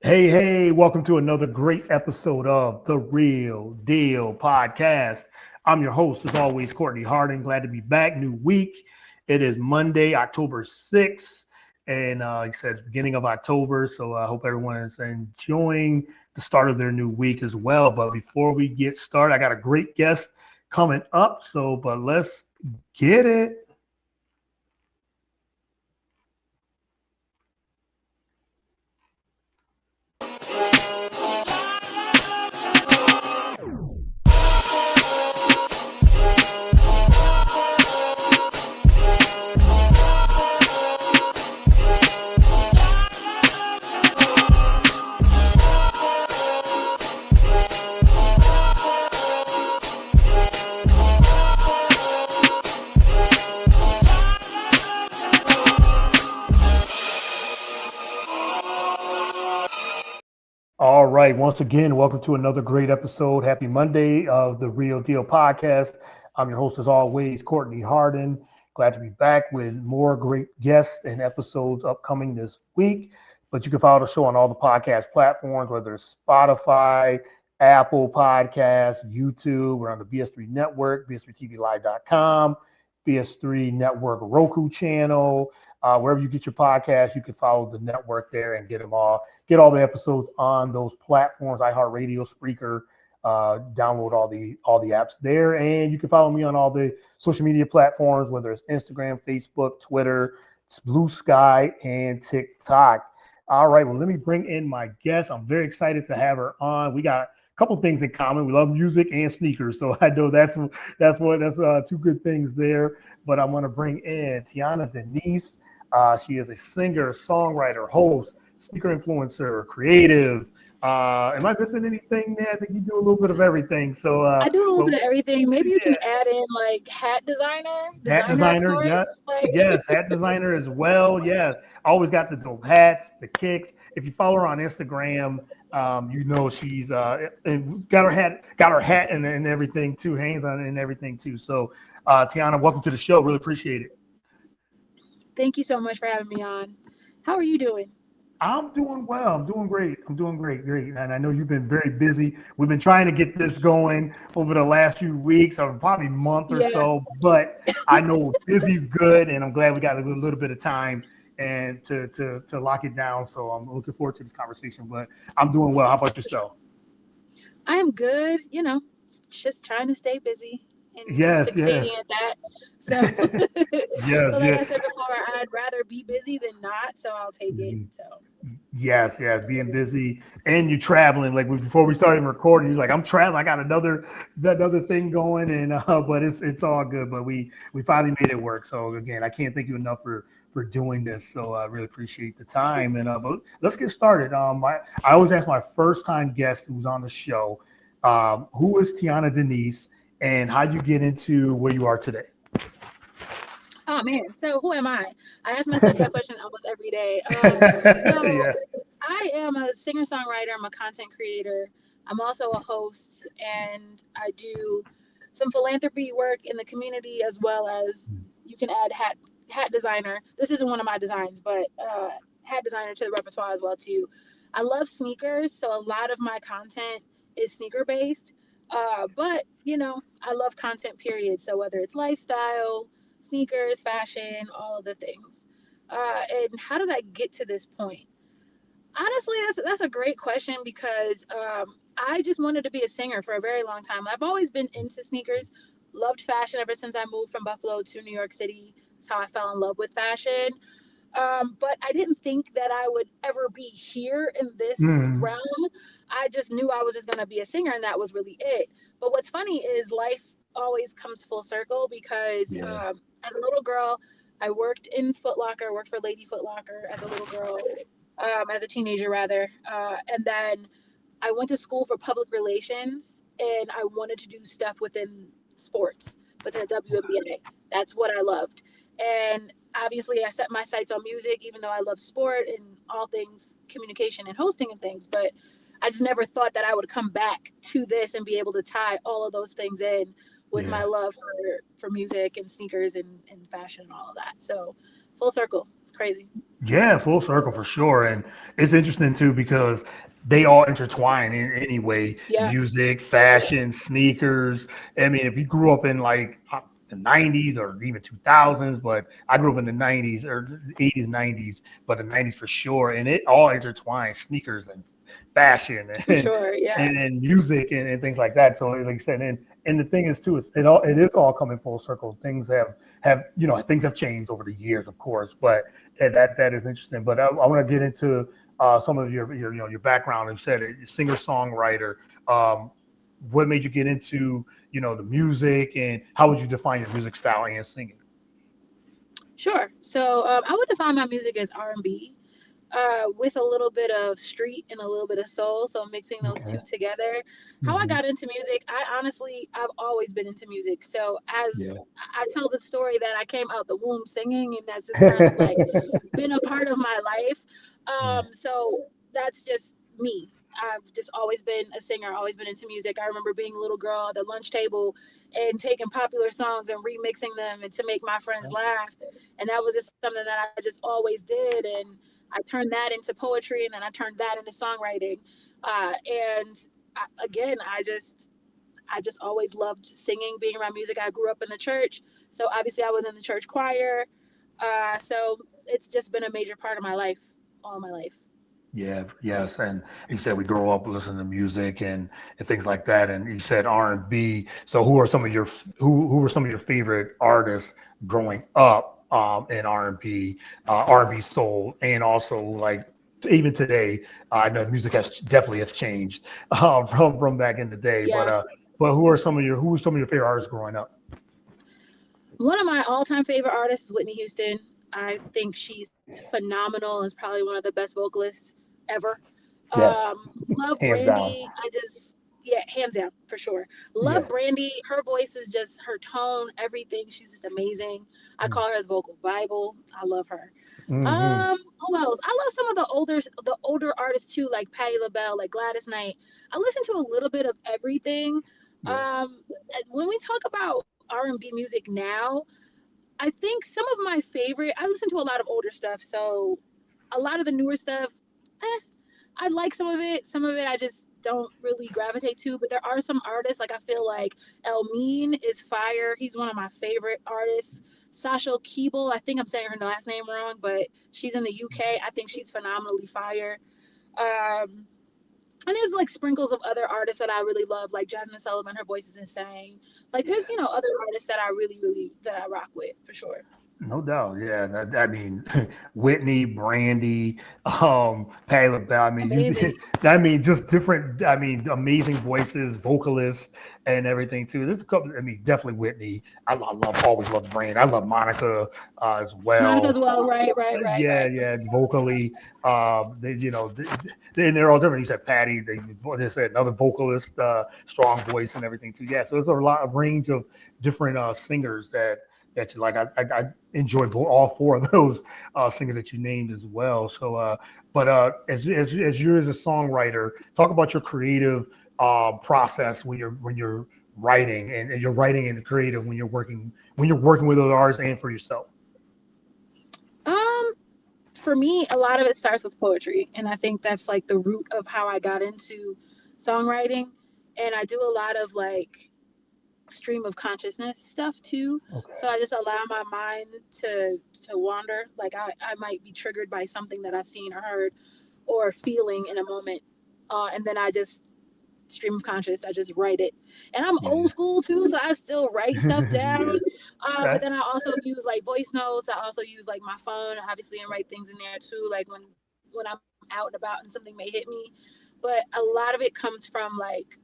Hey, welcome to another great episode of The Real Deal Podcast. I'm your host, as always, Courtney Harding. Glad to be back. New week. It is Monday, October 6th. And like I said, it's beginning of October. So I hope everyone is enjoying the start of their new week as well. But before we get started, I got a great guest coming up. But let's get it. All right. Once again, welcome to another great episode. Happy Monday of the Real Deal Podcast. I'm your host, as always, Courtney Hardin. Glad to be back with more great guests and episodes upcoming this week. But you can follow the show on all the podcast platforms, whether it's Spotify, Apple Podcasts, YouTube. We're on the BS3 Network, BS3TVLive.com, BS3 Network Roku channel. Wherever you get your podcast, you can follow the network there and get all the episodes on those platforms. iHeartRadio, Spreaker, download all the apps there, and you can follow me on all the social media platforms, whether it's Instagram, Facebook, Twitter, Blue Sky, and TikTok. All right, well, let me bring in my guest. I'm very excited to have her on. We got a couple things in common. We love music and sneakers, so I know that's two good things there. But I'm going to bring in Tiona Deniece. She is a singer, songwriter, host, sneaker influencer, creative. Am I missing anything there? I think you do a little bit of everything. So I do a little bit of everything. Maybe you can add in like hat designer of sorts. Yes, hat designer as well. Yes, always got the dope hats, the kicks. If you follow her on Instagram, you know she's and got her hat and everything too, hands on it and everything too. So, Tiona, welcome to the show. Really appreciate it. Thank you so much for having me on. How are you doing? I'm doing well. I'm doing great. Great. And I know you've been very busy. We've been trying to get this going over the last few weeks, or probably month or Yeah. so. But I know busy's good, and I'm glad we got a little bit of time and to lock it down. So I'm looking forward to this conversation. But I'm doing well. How about yourself? I am good, just trying to stay busy and Yes, yes, succeeding at that. So, yes, but like I yes. said before, I'd rather be busy than not, so I'll take it. Mhm. So, Yes, being busy and you traveling. Like before we started recording, you're like, I'm traveling. I got another thing going, and but it's all good. But we finally made it work. So again, I can't thank you enough for doing this. So I really appreciate the time. And but let's get started. I always ask my first time guest who's on the show, who is Tiona Deniece, and how you get into where you are today. oh man, so who am I? I ask myself that question almost every day. So Yeah. I am a singer-songwriter. I'm a content creator. I'm also a host, and I do some philanthropy work in the community as well as you can add hat designer. This isn't one of my designs, but hat designer to the repertoire as well too. I love sneakers, so a lot of my content is sneaker based. But I love content period. So whether it's lifestyle, sneakers, fashion, all of the things. And how did I get to this point? Honestly, that's a great question because I just wanted to be a singer for a very long time. I've always been into sneakers, loved fashion ever since I moved from Buffalo to New York City. That's how I fell in love with fashion. But I didn't think that I would ever be here in this Mm, realm. I just knew I was just going to be a singer, and that was really it. But what's funny is life always comes full circle because yeah. as a little girl, I worked in Foot Locker, worked for Lady Foot Locker as a little girl, as a teenager rather. And then I went to school for public relations, and I wanted to do stuff within sports, within the WNBA. That's what I loved. And obviously, I set my sights on music, even though I love sport and all things communication and hosting and things. But I just never thought that I would come back to this and be able to tie all of those things in with my Yeah. love for music and sneakers and fashion and all of that. So full circle. It's crazy. Yeah, full circle for sure. And it's interesting too because they all intertwine in any way, Yeah, music, fashion, sneakers. I mean, if you grew up in like the 90s or even 2000s, but I grew up in the 90s or 80s, 90s, but the 90s for sure. And it all intertwines sneakers and fashion for sure. Yeah, and music and things like that. So like I said, and the thing is too, it is all coming full circle. Things things have changed over the years, of course, but that is interesting. But I want to get into some of your background. You said it, singer songwriter. Um, what made you get into the music, and how would you define your music style and singing? sure. So I would define my music as R&B, with a little bit of street and a little bit of soul. So mixing those two Okay. together. How I Hmm. got into music, I've always been into music. So as Yeah. I tell the story that I came out the womb singing, and that's just kind of like been a part of my life. Yeah. So that's just me. I've just always been a singer, always been into music. I remember being a little girl at the lunch table and taking popular songs and remixing them and to make my friends laugh. And that was just something that I just always did. And I turned that into poetry, and then I turned that into songwriting. And again, I just always loved singing, being around music. I grew up in the church, so obviously I was in the church choir. So it's just been a major part of my life, all my life. Yeah, yes, and you said we grow up listening to music and things like that, and you said R&B. So who were some of your favorite artists growing up in R&B, R&B soul, and also like even today? I know music has definitely has changed from back in the day, Yeah. but who were some of your favorite artists growing up? One of my all-time favorite artists is Whitney Houston. I think she's phenomenal and is probably one of the best vocalists ever. Yes, Love hands down. Brandy. Yeah, hands down for sure. Love Yeah. Brandy. Her voice is just her tone, everything. She's just amazing. I call her the vocal Bible. I love her. Mm-hmm. Who else? I love some of the older artists too, like Patti LaBelle, like Gladys Knight. I listen to a little bit of everything. Yeah. When we talk about R&B music now, I think some of my favorite. I listen to a lot of older stuff, so a lot of the newer stuff, eh, I like some of it. Some of it I just don't really gravitate to. But there are some artists like I feel like Elmine is fire. He's one of my favorite artists. Sasha Keeble, I think I'm saying her last name wrong, but she's in the UK. I think she's phenomenally fire. Um, and there's like sprinkles of other artists that I really love, like Jasmine Sullivan. Her voice is insane. Like there's Yeah. other artists that I really that I rock with for sure. No doubt, yeah. I mean, Whitney, Brandy, Patti LaBelle. I mean, Amazing. I mean, just different. I mean, amazing voices, vocalists, and everything too. There's a couple. I mean, definitely Whitney. Always loved Brandy. I love Monica as Monica well. as well. Right, right, right, Yeah, right. yeah, vocally. And they're all different. You said Patty. They said another vocalist, strong voice and everything too. Yeah, so there's a range of different singers that you like. I enjoy all four of those singers that you named as well. So, but as you as a songwriter, talk about your creative process when you're writing and you're writing and creative when you're working with other artists and for yourself. Um, for me, a lot of it starts with poetry, and I think that's like the root of how I got into songwriting. And I do a lot of like stream of consciousness stuff too. So Okay. I just allow my mind to wander. Like I might be triggered by something that I've seen or heard or feeling in a moment. And then I just stream of conscious. I just write it. And I'm Yeah. old school too, so I still write stuff down. Yeah. But Okay. then I also use like voice notes. I also use like my phone, obviously, and write things in there too. Like when I'm out and about and something may hit me. But a lot of it comes from like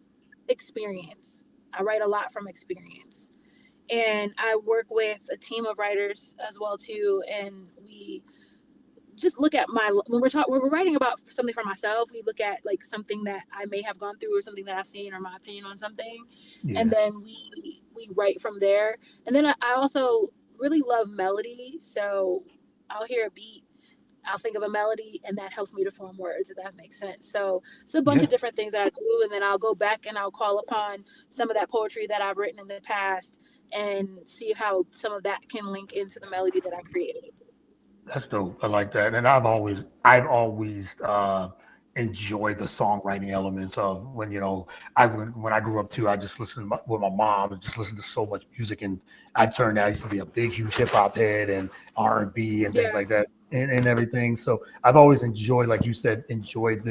experience. I write a lot from experience. And I work with a team of writers as well too, and we just look at my when we're writing about something for myself, we look at like something that I may have gone through or something that I've seen or my opinion on something, and Yeah. then we write from there. And then I also really love melody, so I'll hear a beat, I'll think of a melody, and that helps me to form words, if that makes sense. So it's a bunch Yeah. of different things that I do, and then I'll go back and I'll call upon some of that poetry that I've written in the past and see how some of that can link into the melody that I created. That's dope. I like that. And I've always enjoyed the songwriting elements of when, when I grew up too, I just listened with my mom and just listened to so much music. And I used to be a big, huge hip hop head and R&B and things Yeah, like that and everything. So I've always enjoyed, like you said, enjoyed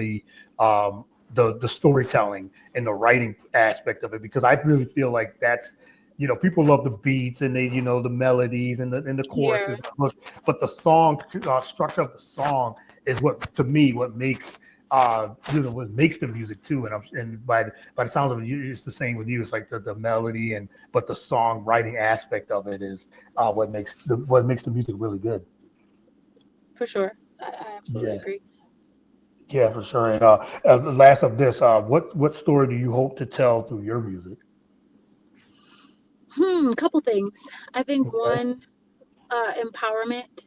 um, the storytelling and the writing aspect of it, because I really feel like that's, people love the beats and the melodies and the yeah, choruses, but the song structure of the song is what, to me, what makes the music too. And by the sounds of it, it's the same with you. It's like the melody, but the songwriting aspect of it is what makes the music really good. for sure. I absolutely Yeah, agree. yeah, for sure. And last of this, what story do you hope to tell through your music? A couple things. I think Okay. one, empowerment.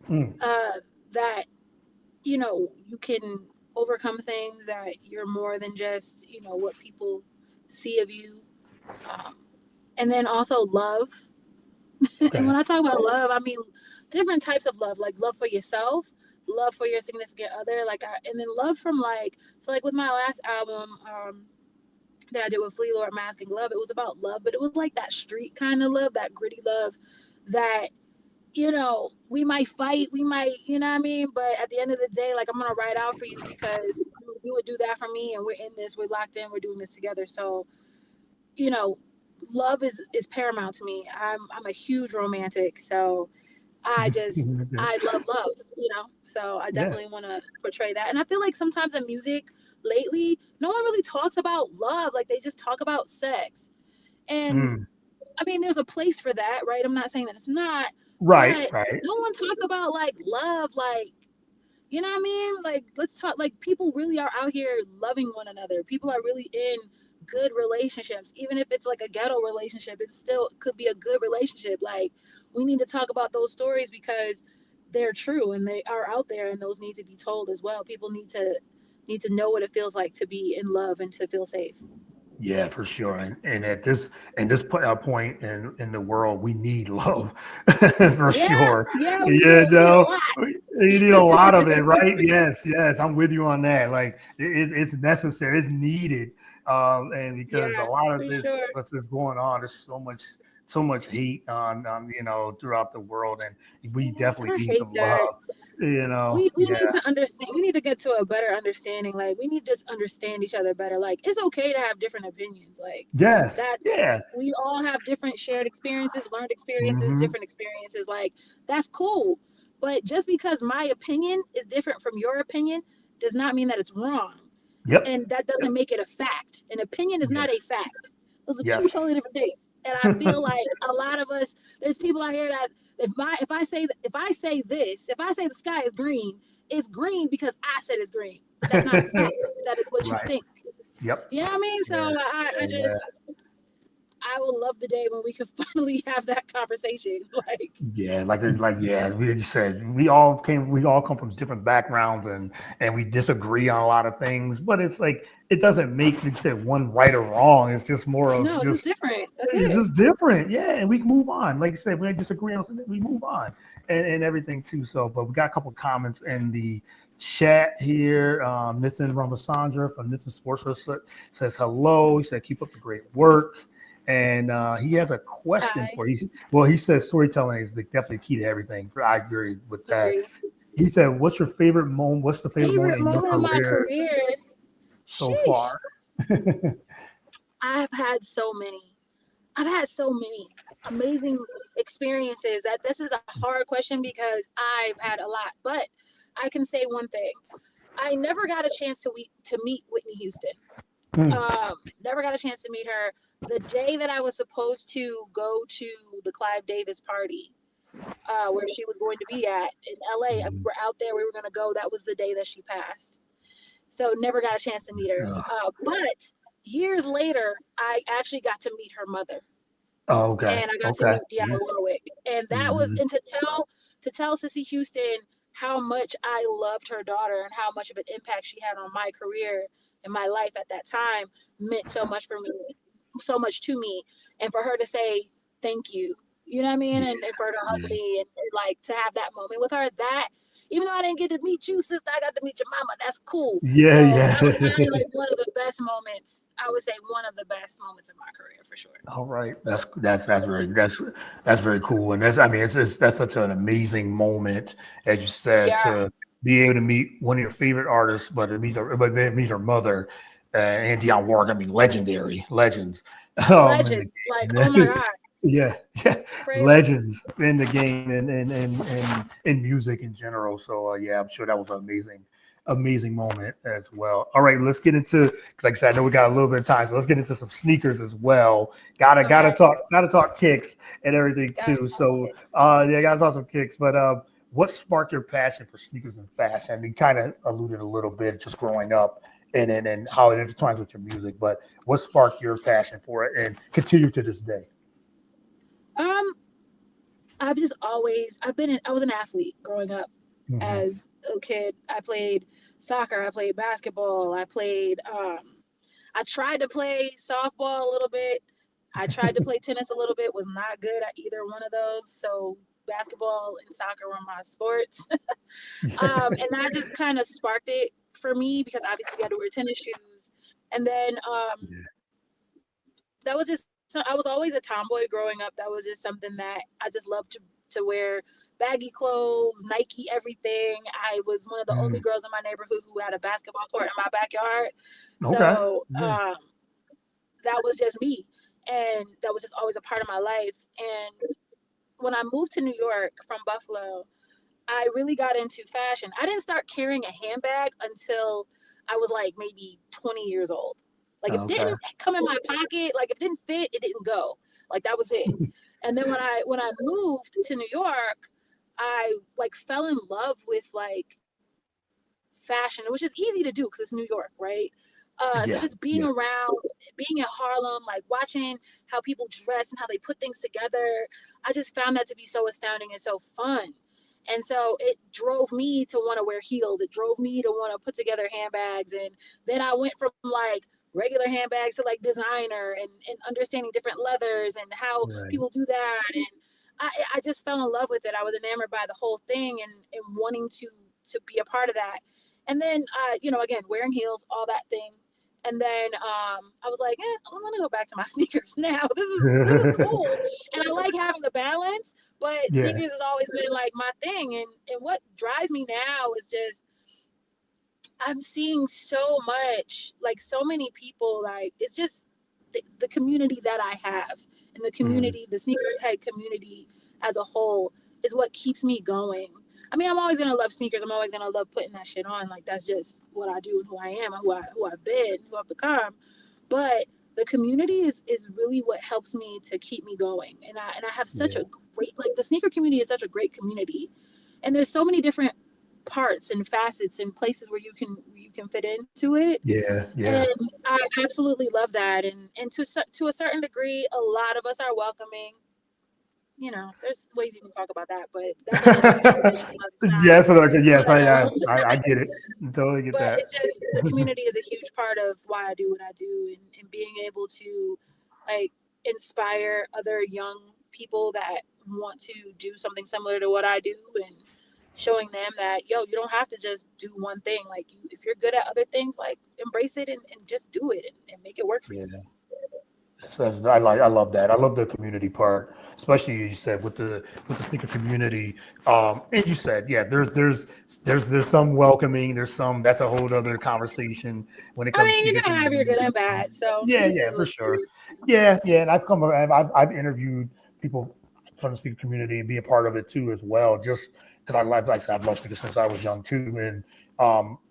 Mm, Uh, that you can overcome things, that you're more than just what people see of you. Um, and then also love. And okay. when I talk about love, I mean different types of love, like love for yourself, love for your significant other, and then love from like with my last album, that I did with Flea Lord Mask and Glove, it was about love, but it was like that street kind of love, that gritty love, that we might fight, we might, you know what I mean? But at the end of the day, like, I'm gonna ride out for you because you would do that for me, and we're in this, we're locked in, we're doing this together. So, you know, love is paramount to me. I'm a huge romantic, so Okay. I love love, So I Yeah. definitely want to portray that. And I feel like sometimes in music lately, no one really talks about love. Like they just talk about sex. And Mm. I mean, there's a place for that, right? I'm not saying that it's not, Right. but Right. no one talks about like love, like, you know what I mean? Like, let's talk, like, people really are out here loving one another. People are really in good relationships. Even if it's like a ghetto relationship, it still could be a good relationship. Like, we need to talk about those stories because they're true and they are out there, and those need to be told as well. People need to know what it feels like to be in love and to feel safe. Yeah, for sure. And at point in the world, we need love for Yeah, sure. yeah, we do. You We need a know, lot. you need a lot of it, right? Yes, yes, I'm with you on that. Like it's necessary, it's needed, and because a Yeah, lot of for this sure. what's is going on, there's so much hate on throughout the world, and we definitely I need hate some that. love. We Yeah, need to understand, we need to get to a better understanding, like we need to just understand each other better. Like it's okay to have different opinions, like yes, that's yeah, we all have different shared experiences, learned experiences, hmm, different experiences, like that's cool. But just because my opinion is different from your opinion does not mean that it's wrong, yep, and that doesn't make it a fact. An opinion is yeah, not a fact. Those are two totally yes. different things. And I feel like a lot of us, there's people out here that if I say the sky is green, it's green because I said it's green. But that's not a fact. That is what you Right. think. Yep. You know what I mean? So Yeah. Yeah. I would love the day when we could finally have that conversation. Like, Yeah. Yeah, we said we all come from different backgrounds and we disagree on a lot of things, but it's like it doesn't make, like you said, one right or wrong. It's just more of no, it's just just different. That's it's it. just different. Yeah, and we can move on. Like you said, we disagree on something, we move on and everything too. So, but we got a couple of comments in the chat here. Nathan Ramasandra from Nathan Sports says hello. He said, keep up the great work. And he has a question I for you. Well, he says storytelling is definitely key to everything. I agree with that. agree. He said, "What's your favorite moment? What's the favorite moment Favorite in your moment of my career career? so Sheesh. far?" I've had so many. I've had so many amazing experiences that this is a hard question because I've had a lot. But I can say one thing. I never got a chance to meet Whitney Houston. Hmm. Never got a chance to meet her. The day that I was supposed to go to the Clive Davis party, where she was going to be at in LA, we Mhm. were out there. We were going to go. That was the day that she passed. So never got a chance to meet her. Oh, But years later, I actually got to meet her mother, oh, okay. and I got to Okay. meet Dionne Warwick, and that was Mhm. and to tell Sissy Houston how much I loved her daughter and how much of an impact she had on my career and my life at that time meant so much for me, so much to me, and for her to say thank you. You know what I mean? And for her to hug Yeah. me and like to have that moment with her, that even though I didn't get to meet you, sister, I got to meet your mama. That's cool. Yeah, So yeah. that was probably like one of the best moments. I would say one of the best moments in my career for sure. All right, that's very cool, and that's I mean it's that's such an amazing moment, as you said, Yeah, to be able to meet one of your favorite artists, but meet her mother, and Dionne Warwick. I mean, legendary legends, in legends. Like, oh my the God, yeah, yeah, crazy. legends in the game and in music in general. So yeah, I'm sure that was an amazing moment as well. All right, let's get into, 'cause like I said, I know we got a little bit of time, so let's get into some sneakers as well. Gotta Okay, talk kicks and everything got too. So yeah, gotta talk some kicks. But what sparked your passion for sneakers and fashion? You kind of alluded a little bit just growing up and how it intertwines with your music. But what sparked your passion for it and continue to this day? um, I've just always I was an athlete growing up Hmm. as a kid. I played soccer, I played basketball, I tried to play softball a little bit. I tried to play tennis a little bit, was not good at either one of those. So basketball and soccer were my sports. And that just kind of sparked it for me because obviously we had to wear tennis shoes. And then Yeah. that was just so I was always a tomboy growing up. That was just something that I just loved to wear baggy clothes, Nike everything. I was one of the only Mm. girls in my neighborhood who had a basketball court in my backyard. Okay. So Yeah. that was just me. And that was just always a part of my life. And when I moved to New York from Buffalo, I really got into fashion. I didn't start carrying a handbag until I was like maybe 20 years old. Like if it Okay. didn't come in my pocket, like if it didn't fit, it didn't go. Like that was it. And then when I moved to New York, I like fell in love with like fashion, which is easy to do because it's New York, right? So Yeah. just being Yes. around, being in Harlem, like watching how people dress and how they put things together, I just found that to be so astounding and so fun. And so it drove me to want to wear heels. It drove me to want to put together handbags. And then I went from like regular handbags to like designer and understanding different leathers and how Right. people do that. And I just fell in love with it. I was enamored by the whole thing and wanting to be a part of that. And then, again, wearing heels, all that thing. And then I was like, I want to go back to my sneakers now. This is cool, and I like having the balance. But Yeah. sneakers has always been like my thing, and what drives me now is just I'm seeing so much, like so many people, like it's just the community that I have and the Mm. community, the sneakerhead community as a whole is what keeps me going. I mean, I'm always gonna love sneakers. I'm always gonna love putting that shit on. Like that's just what I do and who I am and who I've been, who I've become. But the community is really what helps me to keep me going. And I have such Yeah. a great like the sneaker community is such a great community, and there's so many different parts and facets and places where you can fit into it. Yeah. And Yeah. I absolutely love that. And to a certain degree, a lot of us are welcoming. There's ways you can talk about that, but that's another conversation for another time. Yes. Okay. Yes. But I get it. Totally get but that. it's just the community is a huge part of why I do what I do, and being able to like inspire other young people that want to do something similar to what I do, and showing them that you don't have to just do one thing. Like if you're good at other things, like embrace it and just do it and make it work for you. Yeah. I love that. I love the community part, especially you said with the sneaker community. And you said, yeah, there's some welcoming. There's some that's a whole other conversation when it I comes to mean, sneaker you're gonna have your good community. and bad, so it Yeah, just yeah, is for what it sure. is. Yeah, yeah, and I've interviewed people from the sneaker community and be a part of it too as well. Just because like I said, I've loved sneakers since I was young too,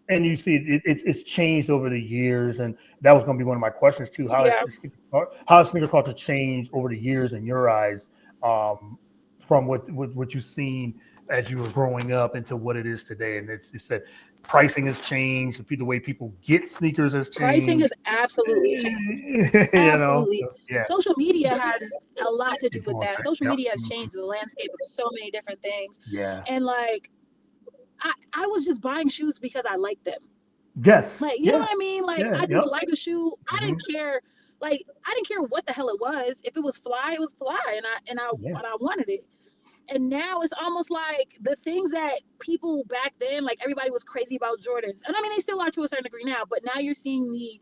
and you see it's changed over the years, and that was going to be one of my questions too. Yeah. How has sneaker culture changed over the years in your eyes, from what you've seen as you were growing up into what it is today? And you said pricing has changed, the way people get sneakers has Pricing has changed. absolutely changed. Absolutely. So yeah, Social media has a lot to do with that. influencer. Social Yep. media has Mhm. changed the landscape of so many different things. Yeah. And like I was just buying shoes because I liked them. Yes. Like, you know Yeah. what I mean? Like Yeah. I just Yep. like a shoe. I Hmm. didn't care. like I didn't care what the hell it was. If it was fly, it was fly, Yeah. and I wanted it. And now it's almost like the things that people back then, like everybody was crazy about Jordans, and I mean they still are to a certain degree now. But now you're seeing the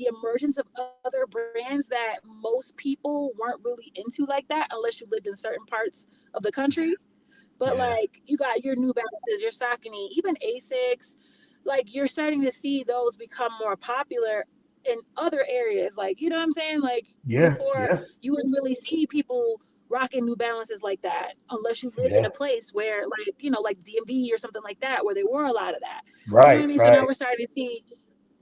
emergence of other brands that most people weren't really into like that unless you lived in certain parts of the country. But Yeah. like you got your New Balances, your Saucony, even Asics, like you're starting to see those become more popular in other areas. Like, you know what I'm saying? Like Yeah. before Yeah. you wouldn't really see people rocking New Balances like that unless you lived in Yeah. a place where like, like DMV or something like that, where there were a lot of that. You know what Right. I mean? So now Right. we're starting to see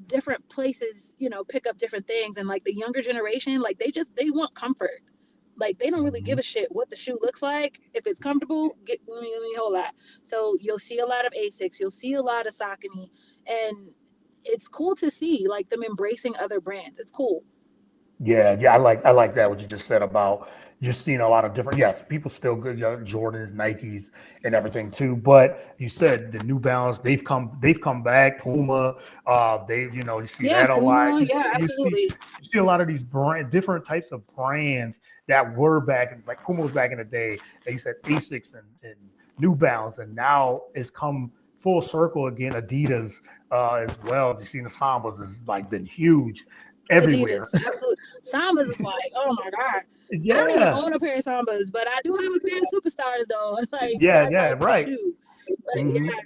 different places, pick up different things. And like the younger generation, like they want comfort. Like they don't really Mhm. give a shit what the shoe looks like. If it's comfortable, let me hold that. So you'll see a lot of Asics, you'll see a lot of Saucony, and it's cool to see like them embracing other brands. It's cool. Yeah, yeah, I like that what you just said about just seeing a lot of different. Yes, people still good, Jordans, Nikes, and everything too. But you said the New Balance, they've come back. Puma, you see Yeah, that a lot. Puma. You Yeah, see, you see, absolutely. you see a lot of these different types of brands that were back in, like Puma was back in the day. They said Asics and New Balance, and now it's come full circle again. Adidas as well. You see the Sambas has like been huge everywhere. Adidas, absolutely. Sambas is like, oh my god. I don't even Yeah, own a pair of Sambas, but I do have a pair of Superstars though. Like yeah, as yeah, my right. shoe. But hmm yeah,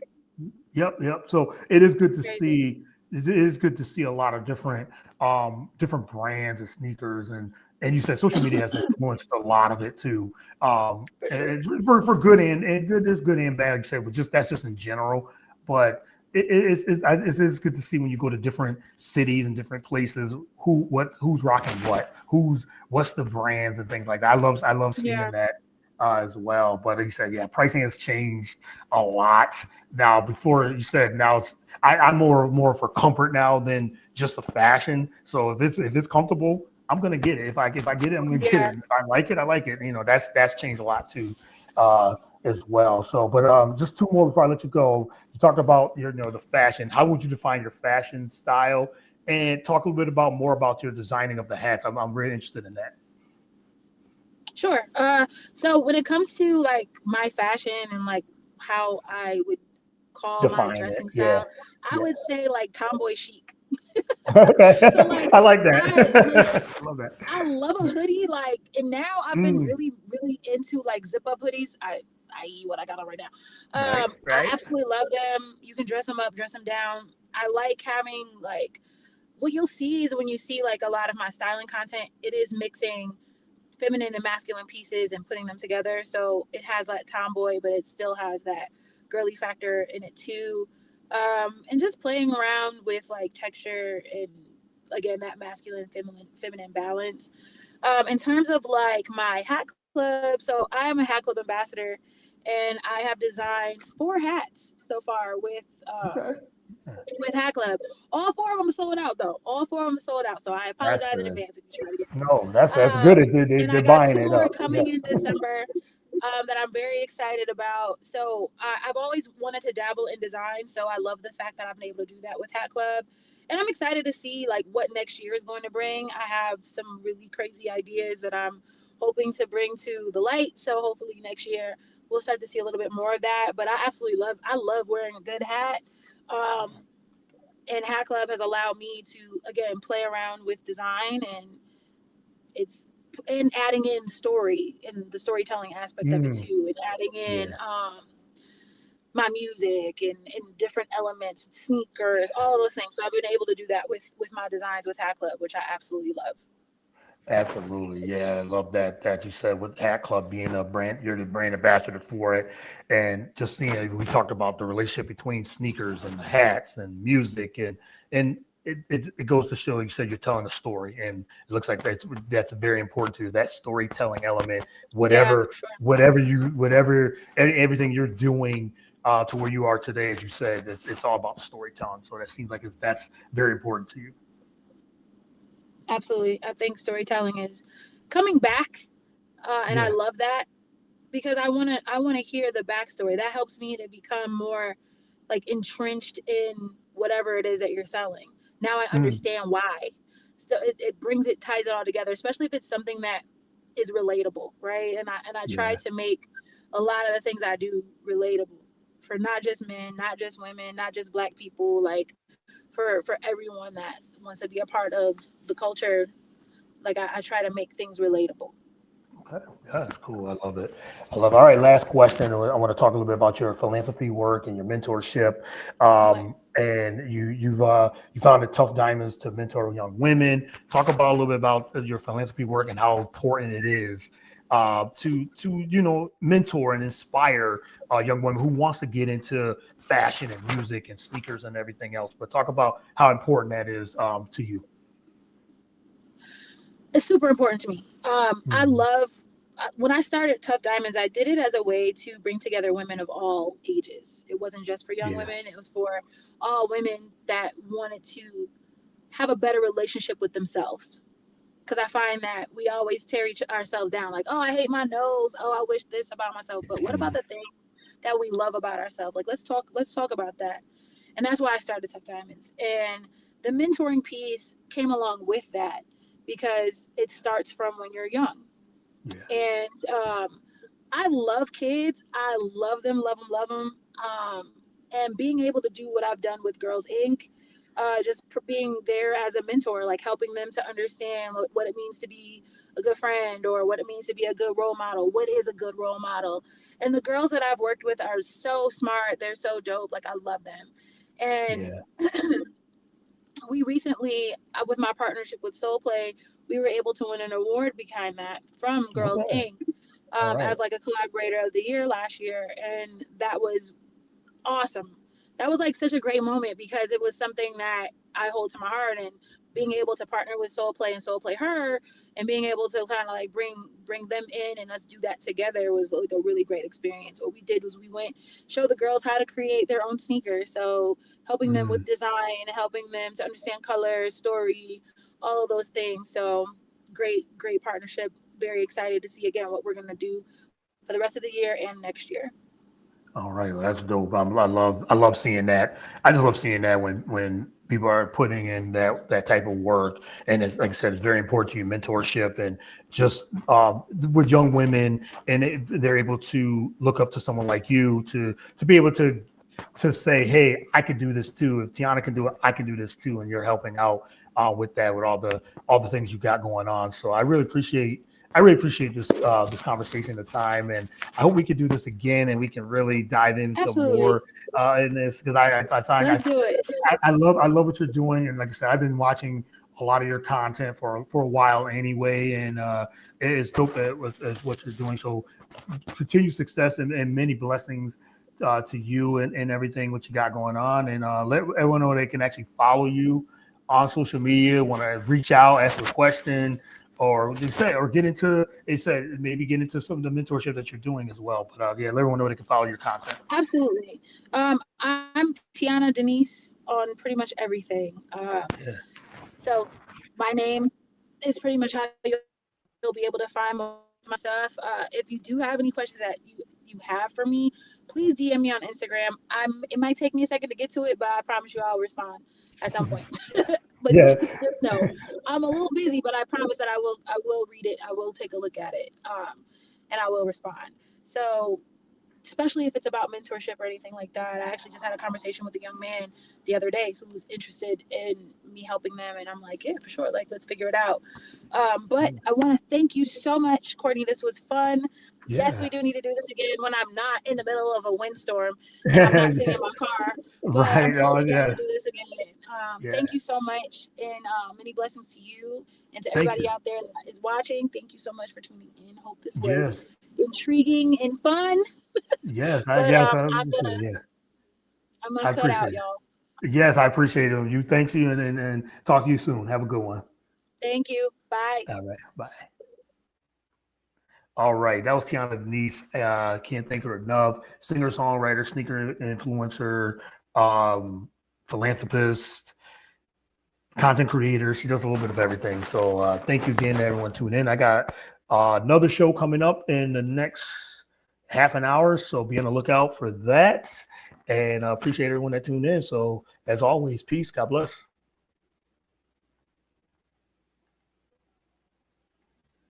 Yep, yep. So it is good it's to crazy. see. It is good to see a lot of different brands of sneakers, and you said social media has influenced a lot of it too. For And sure. for good and good, there's good and bad. Like you said, but just that's just in general. But it's good to see when you go to different cities and different places who's rocking what's the brands and things like that. I love seeing Yeah. that as well. But like you said, yeah, pricing has changed a lot now. Before you said now I'm more for comfort now than just the fashion. So if it's comfortable, I'm gonna get it. If I get it, I'm gonna get Yeah. it. If I like it, I like it. That's changed a lot too, as well. So, but just two more before I let you go. You talked about the fashion. How would you define your fashion style? And talk a little bit about more about your designing of the hats. I'm really interested in that. Sure. So when it comes to like my fashion and like how I would call my Define it. dressing Yeah. style, I Yeah. would say like tomboy chic. Okay. So like I like I like that. I love that. I love a hoodie, like, and now I've been Mm, really, really into like zip up hoodies. I what I got on right now. right. I Right. absolutely love them. You can dress them up, dress them down. I like having like what you'll see is when you see like a lot of my styling content, it is mixing feminine and masculine pieces and putting them together. So it has that tomboy, but it still has that girly factor in it too. And just playing around with like texture and again that masculine feminine balance. In terms of like my hat club, so I am a hat club ambassador, and I have designed 4 hats so far Okay. with Hat Club. All 4 of them are sold out though. All 4 of them are sold out. So I That's apologize in good. advance if you try to get them. No, that's good. And They're I got buying two it more up. coming Yes. in December that I'm very excited about. So I've always wanted to dabble in design. So I love the fact that I've been able to do that with Hat Club. And I'm excited to see like what next year is going to bring. I have some really crazy ideas that I'm hoping to bring to the light. So hopefully next year we'll start to see a little bit more of that. But I love wearing a good hat. Um, and Hat Club has allowed me to again play around with design it's and adding in story and the storytelling aspect of it Mm, too, and adding in yeah. my music and different elements, sneakers, all those things. So I've been able to do that with my designs with Hat Club, which I absolutely love. Absolutely. Yeah. I love that you said with Hat Club being a brand, you're the brand ambassador for it. And just seeing, we talked about the relationship between sneakers and the hats and music and it goes to show you said you're telling a story and it looks like that's very important to you, that storytelling element, Yeah, for whatever, sure. everything you're doing to where you are today, as you said, it's all about storytelling. So that seems like that's very important to you. Absolutely. I think storytelling is coming back, and I Yeah. love that because I want to hear the backstory. That helps me to become more like entrenched in whatever it is that you're selling. Now I Mm, understand why. so it ties it all together, especially if it's something that is relatable, right? And I try Yeah. to make a lot of the things I do relatable for not just men, not just women, not just Black people, like for everyone that wants to be a part of the culture. Like I try to make things relatable. Okay. Yeah, that's cool. I love it. I love it. All right, last question. I want to talk a little bit about your philanthropy work and your mentorship. Okay. And you founded Tough Diamonds to mentor young women. Talk about a little bit about your philanthropy work and how important it is to mentor and inspire young women who wants to get into fashion and music and sneakers and everything else. But talk about how important that is to you. It's super important to me. I Mhm. love when I started Tough Diamonds, I did it as a way to bring together women of all ages. It wasn't just for young Yeah. women, it was for all women that wanted to have a better relationship with themselves. Because I find that we always tear ourselves down, like, oh, I hate my nose. Oh, I wish this about myself. But what about the things that we love about ourselves? Like, let's talk about that. And that's why I started Tough Diamonds. And the mentoring piece came along with that because it starts from when you're young. Yeah. And I love kids. I love them, love them, love them. And being able to do what I've done with Girls Inc., just being there as a mentor, like helping them to understand what it means to be a good friend or what it means to be a good role model. What is a good role model? And the girls that I've worked with are so smart. They're so dope. Like, I love them. And Yeah. we recently, with my partnership with Soul Play, we were able to win an award behind that from Girls Okay. Inc. All right. As like a collaborator of the year last year, and that was awesome. That was like such a great moment because it was something that I hold to my heart, and being able to partner with Soul Play and Soul Play Her, and being able to kind of like bring them in and us do that together was like a really great experience. What we did was we went show the girls how to create their own sneakers, so helping them with Mm. design, helping them to understand color, story, all of those things. So great partnership. Very excited to see again what we're gonna do for the rest of the year and next year. All right, well, that's dope. I love seeing that. I just love seeing that when people are putting in that type of work, and it's like I said, it's very important to you mentorship and just with young women, and they're able to look up to someone like you to be able to say, hey, I could do this too. If Tiana can do it, I can do this too. And you're helping out with that, with all the things you got going on. So I really appreciate this conversation, the time, and I hope we could do this again and we can really dive into Absolutely. more in this because I find Let's do it. I love what you're doing, and like I said, I've been watching a lot of your content for a while anyway, and it's dope at what you're doing. So continued success and many blessings to you and everything what you got going on. And let everyone know they can actually follow you on social media. Want to reach out, ask a question, or they say, or get into. They said maybe get into some of the mentorship that you're doing as well. But yeah, let everyone know they can follow your content. Absolutely. I'm Tiana Deniece on pretty much everything. Yeah, So my name is pretty much how you'll be able to find most of my stuff. If you do have any questions that you have for me, please DM me on Instagram. It might take me a second to get to it, but I promise you I'll respond at some point. But yeah, just know I'm a little busy, but I promise that I will read it. I will take a look at it, and I will respond. So especially if it's about mentorship or anything like that. I actually just had a conversation with a young man the other day who's interested in me helping them, and I'm like, yeah, for sure, like let's figure it out. But I want to thank you so much, Courtney. This was fun. Yes, yeah. we do need to do this again when I'm not in the middle of a windstorm and I'm not sitting in my car. But I'm Right. Oh, totally down to yeah. do this again. Thank Yeah. you so much, and many blessings to you and to Thank everybody you. out there that is watching. Thank you so much for tuning in. Hope this was Yes. intriguing and fun. Yes. I But yes. Yeah. I'm gonna I cut appreciate out, it. y'all. Yes, I appreciate it. You. Thanks you, and talk to you soon. Have a good one. Thank you. Bye. All right. Bye. All right. That was Tiana Deniece. Can't thank her enough. Singer, songwriter, sneaker influencer, um, philanthropist, content creator. She does a little bit of everything. So thank you again to everyone tuning in. I got another show coming up in the next half an hour. So be on the lookout for that. And I appreciate everyone that tuned in. So as always, peace. God bless.